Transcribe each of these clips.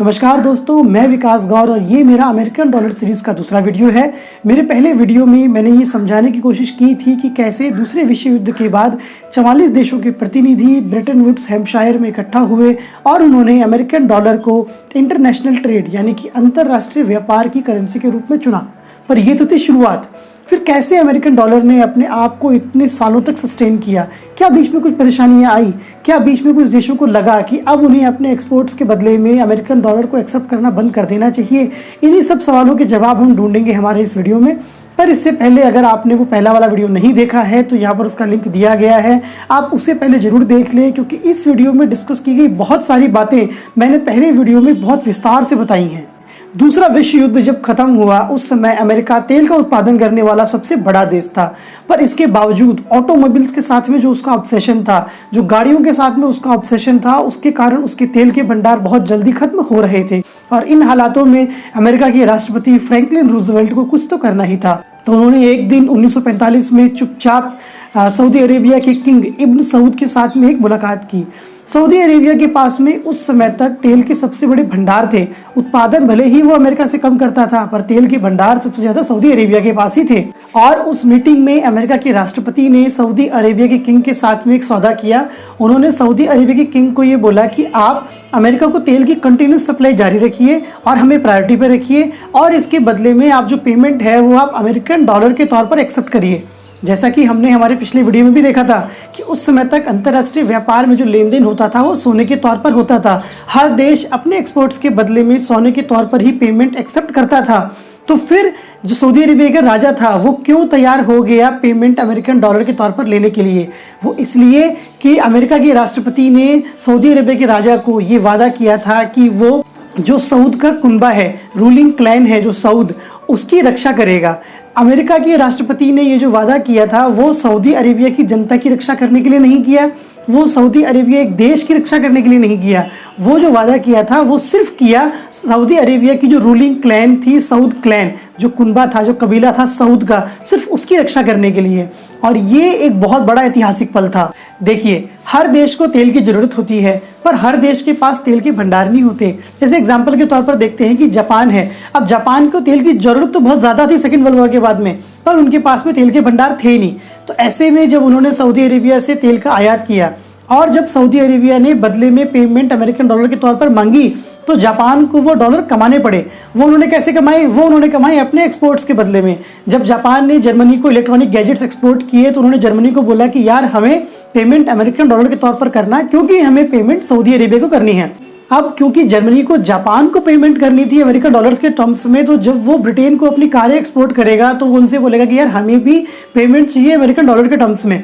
नमस्कार दोस्तों, मैं विकास गौर और ये मेरा अमेरिकन डॉलर सीरीज़ का दूसरा वीडियो है। मेरे पहले वीडियो में मैंने ये समझाने की कोशिश की थी कि कैसे दूसरे विश्व युद्ध के बाद 44 देशों के प्रतिनिधि ब्रेटन वुड्स हैम्पशायर में इकट्ठा हुए और उन्होंने अमेरिकन डॉलर को इंटरनेशनल ट्रेड यानी कि अंतर्राष्ट्रीय व्यापार की करेंसी के रूप में चुना। पर ये तो थी शुरुआत। फिर कैसे अमेरिकन डॉलर ने अपने आप को इतने सालों तक सस्टेन किया? क्या बीच में कुछ परेशानियां आई? क्या बीच में कुछ देशों को लगा कि अब उन्हें अपने एक्सपोर्ट्स के बदले में अमेरिकन डॉलर को एक्सेप्ट करना बंद कर देना चाहिए? इन्हीं सब सवालों के जवाब हम ढूंढेंगे हमारे इस वीडियो में। पर इससे पहले अगर आपने वो पहला वाला वीडियो नहीं देखा है तो यहाँ पर उसका लिंक दिया गया है, आप उसे पहले ज़रूर देख लें, क्योंकि इस वीडियो में डिस्कस की गई बहुत सारी बातें मैंने पहले वीडियो में बहुत विस्तार से बताई हैं। दूसरा विश्व युद्ध जब खत्म हुआ उस समय अमेरिका तेल का उत्पादन करने वाला सबसे बड़ा देश था, पर इसके बावजूद ऑटोमोबाइल्स के साथ में जो उसका ऑब्सेशन था, जो गाड़ियों के साथ में उसका ऑब्सेशन था, उसके कारण उसके तेल के भंडार बहुत जल्दी खत्म हो रहे थे। और इन हालातों में अमेरिका के राष्ट्रपति फ्रैंकलिन रूजवेल्ट को कुछ तो करना ही था। तो उन्होंने एक दिन 1945 में चुपचाप सऊदी अरेबिया के किंग इब्न सऊद के साथ में एक मुलाकात की। सऊदी अरेबिया के पास में उस समय तक तेल के सबसे बड़े भंडार थे। उत्पादन भले ही वो अमेरिका से कम करता था, पर तेल के भंडार सबसे ज़्यादा सऊदी अरेबिया के पास ही थे। और उस मीटिंग में अमेरिका के राष्ट्रपति ने सऊदी अरेबिया के किंग के साथ में एक सौदा किया। उन्होंने सऊदी अरेबिया के किंग को ये बोला कि आप अमेरिका को तेल की कंटिन्यूस सप्लाई जारी रखिए और हमें प्रायोरिटी पर रखिए, और इसके बदले में आप जो पेमेंट है वो आप अमेरिकन डॉलर के तौर पर एक्सेप्ट करिए। जैसा कि हमने हमारे पिछले वीडियो में भी देखा था कि उस समय तक अंतर्राष्ट्रीय व्यापार में जो लेन देन होता था वो सोने के तौर पर होता था। हर देश अपने एक्सपोर्ट्स के बदले में सोने के तौर पर ही पेमेंट एक्सेप्ट करता था। तो फिर जो सऊदी अरेबिया का राजा था वो क्यों तैयार हो गया पेमेंट अमेरिकन डॉलर के तौर पर लेने के लिए? वो इसलिए कि अमेरिका के राष्ट्रपति ने सऊदी अरेबिया के राजा को ये वादा किया था कि वो जो सऊद का कुनबा है, रूलिंग क्लैन है जो सऊद, उसकी रक्षा करेगा। अमेरिका के राष्ट्रपति ने ये जो वादा किया था वो सऊदी अरेबिया की जनता की रक्षा करने के लिए नहीं किया, वो सऊदी अरेबिया एक देश की रक्षा करने के लिए नहीं किया। वो जो वादा किया था वो सिर्फ किया सऊदी अरेबिया की जो रूलिंग क्लैन थी, सऊद क्लैन, जो कुनबा था, जो कबीला था सऊद का, सिर्फ उसकी रक्षा करने के लिए। और ये एक बहुत बड़ा ऐतिहासिक पल था। देखिए, हर देश को तेल की ज़रूरत होती है, पर हर देश के पास तेल के भंडार नहीं होते। जैसे एग्जाम्पल के तौर पर देखते हैं कि जापान है। अब जापान को तेल की ज़रूरत तो बहुत ज़्यादा थी सेकेंड वर्ल्ड वॉर के बाद में, पर उनके पास में तेल के भंडार थे नहीं। तो ऐसे में जब उन्होंने सऊदी अरेबिया से तेल का आयात किया और जब सऊदी अरेबिया ने बदले में पेमेंट अमेरिकन डॉलर के तौर पर मांगी, तो जापान को वो डॉलर कमाने पड़े। वो उन्होंने कैसे कमाए? वो उन्होंने कमाए अपने एक्सपोर्ट्स के बदले में। जब जापान ने जर्मनी को इलेक्ट्रॉनिक गैजेट्स एक्सपोर्ट किए तो उन्होंने जर्मनी को बोला कि यार हमें पेमेंट अमेरिकन डॉलर के तौर पर करना, क्योंकि हमें पेमेंट सऊदी अरेबिया को करनी है। अब क्योंकि जर्मनी को जापान को पेमेंट करनी थी अमेरिकन डॉलर्स के टर्म्स में, तो जब वो ब्रिटेन को अपनी कारें एक्सपोर्ट करेगा तो वो उनसे बोलेगा कि यार हमें भी पेमेंट चाहिए अमेरिकन डॉलर के टर्म्स में।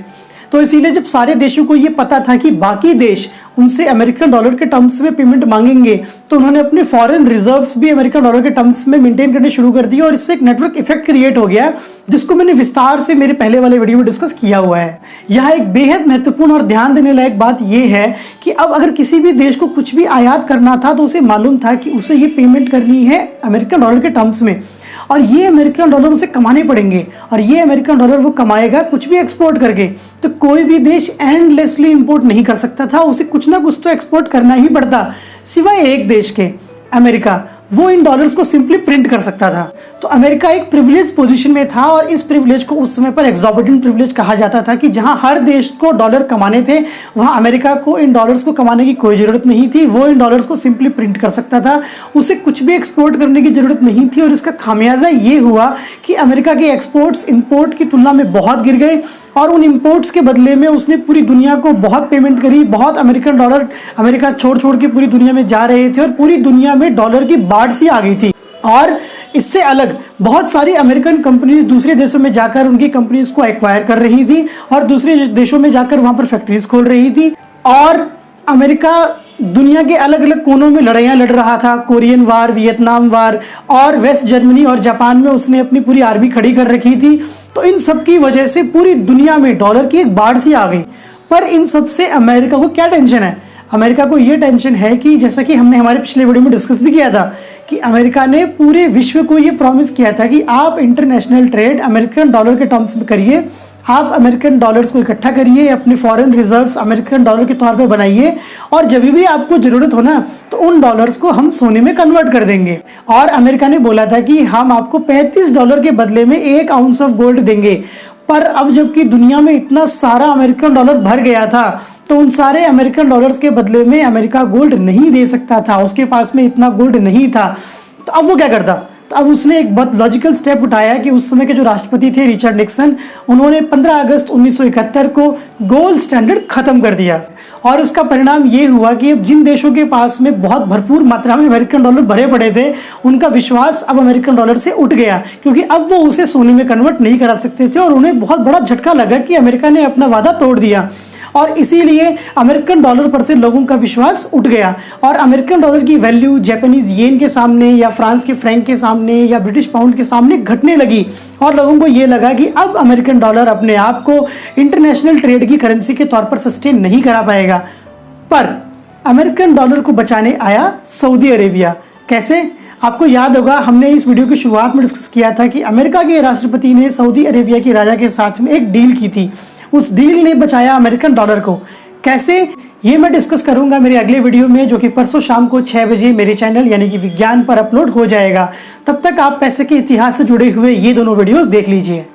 तो इसीलिए जब सारे देशों को ये पता था कि बाकी देश उनसे अमेरिकन डॉलर के टर्म्स में पेमेंट मांगेंगे, तो उन्होंने अपने फॉरेन रिजर्व्स भी अमेरिकन डॉलर के टर्म्स में मेंटेन करने शुरू कर दिए। और इससे एक नेटवर्क इफेक्ट क्रिएट हो गया, जिसको मैंने विस्तार से मेरे पहले वाले वीडियो में डिस्कस किया हुआ है। यहाँ एक बेहद महत्वपूर्ण और ध्यान देने लायक बात यह है कि अब अगर किसी भी देश को कुछ भी आयात करना था तो उसे मालूम था कि उसे ये पेमेंट करनी है अमेरिकन डॉलर के टर्म्स में, और ये अमेरिकन डॉलर उसे कमाने पड़ेंगे। और ये अमेरिकन डॉलर वो कमाएगा कुछ भी एक्सपोर्ट करके। तो कोई भी देश एंडलेसली इंपोर्ट नहीं कर सकता था, उसे कुछ ना कुछ तो एक्सपोर्ट करना ही पड़ता, सिवाय एक देश के, अमेरिका। वो इन डॉलर्स को सिंपली प्रिंट कर सकता था। तो अमेरिका एक प्रिविलेज पोजीशन में था, और इस प्रिविलेज को उस समय पर एक्सॉर्बिटेंट प्रिविलेज कहा जाता था कि जहां हर देश को डॉलर कमाने थे वहां अमेरिका को इन डॉलर्स को कमाने की कोई ज़रूरत नहीं थी। वो इन डॉलर्स को सिंपली प्रिंट कर सकता था, उसे कुछ भी एक्सपोर्ट करने की ज़रूरत नहीं थी। और इसका खामियाजा ये हुआ कि अमेरिका के एक्सपोर्ट्स इंपोर्ट की तुलना में बहुत गिर गए, और उन इंपोर्ट्स के बदले में उसने पूरी दुनिया को बहुत पेमेंट करी। बहुत अमेरिकन डॉलर अमेरिका छोड़ छोड़ के पूरी दुनिया में जा रहे थे, और पूरी दुनिया में डॉलर की बाढ़ सी आ गई थी। और इससे अलग बहुत सारी अमेरिकन कंपनीज दूसरे देशों में जाकर उनकी कंपनीज को एक्वायर कर रही थी, और दूसरे देशों में जाकर वहां पर फैक्ट्रीज खोल रही थी। और अमेरिका दुनिया के अलग अलग कोनों में लड़ाइयाँ लड़ रहा था, कोरियन वार, वियतनाम वार, और वेस्ट जर्मनी और जापान में उसने अपनी पूरी आर्मी खड़ी कर रखी थी। तो इन सब की वजह से पूरी दुनिया में डॉलर की एक बाढ़ सी आ गई। पर इन सब से अमेरिका को क्या टेंशन है? अमेरिका को ये टेंशन है कि जैसा कि हमने हमारे पिछले वीडियो में डिस्कस भी किया था कि अमेरिका ने पूरे विश्व को ये प्रॉमिस किया था कि आप इंटरनेशनल ट्रेड अमेरिकन डॉलर के टर्म्स में करिए, आप अमेरिकन डॉलर्स को इकट्ठा करिए, अपने फॉरेन रिजर्व्स अमेरिकन डॉलर के तौर पे बनाइए, और जब भी आपको ज़रूरत हो ना तो उन डॉलर्स को हम सोने में कन्वर्ट कर देंगे। और अमेरिका ने बोला था कि हम आपको $35 के बदले में 1 आउंस ऑफ गोल्ड देंगे। पर अब जबकि दुनिया में इतना सारा अमेरिकन डॉलर भर गया था, तो उन सारे अमेरिकन डॉलर्स के बदले में अमेरिका गोल्ड नहीं दे सकता था, उसके पास में इतना गोल्ड नहीं था। तो अब वो क्या करता? तो अब उसने एक बहुत लॉजिकल स्टेप उठाया कि उस समय के जो राष्ट्रपति थे रिचर्ड निक्सन, उन्होंने 15 अगस्त 1971 को गोल्ड स्टैंडर्ड खत्म कर दिया। और इसका परिणाम ये हुआ कि अब जिन देशों के पास में बहुत भरपूर मात्रा में अमेरिकन डॉलर भरे पड़े थे, उनका विश्वास अब अमेरिकन डॉलर से उठ गया, क्योंकि अब वो उसे सोने में कन्वर्ट नहीं करा सकते थे। और उन्हें बहुत बड़ा झटका लगा कि अमेरिका ने अपना वादा तोड़ दिया, और इसीलिए अमेरिकन डॉलर पर से लोगों का विश्वास उठ गया। और अमेरिकन डॉलर की वैल्यू जापानीज येन के सामने, या फ्रांस के फ्रैंक के सामने, या ब्रिटिश पाउंड के सामने घटने लगी। और लोगों को ये लगा कि अब अमेरिकन डॉलर अपने आप को इंटरनेशनल ट्रेड की करेंसी के तौर पर सस्टेन नहीं करा पाएगा। पर अमेरिकन डॉलर को बचाने आया सऊदी अरेबिया। कैसे? आपको याद होगा, हमने इस वीडियो की शुरुआत में डिस्कस किया था कि अमेरिका के राष्ट्रपति ने सऊदी अरेबिया के राजा के साथ में एक डील की थी। उस डील ने बचाया अमेरिकन डॉलर को। कैसे? ये मैं डिस्कस करूंगा मेरे अगले वीडियो में, जो कि परसों शाम को 6 बजे मेरे चैनल यानी कि विज्ञान पर अपलोड हो जाएगा। तब तक आप पैसे के इतिहास से जुड़े हुए ये दोनों वीडियोस देख लीजिए।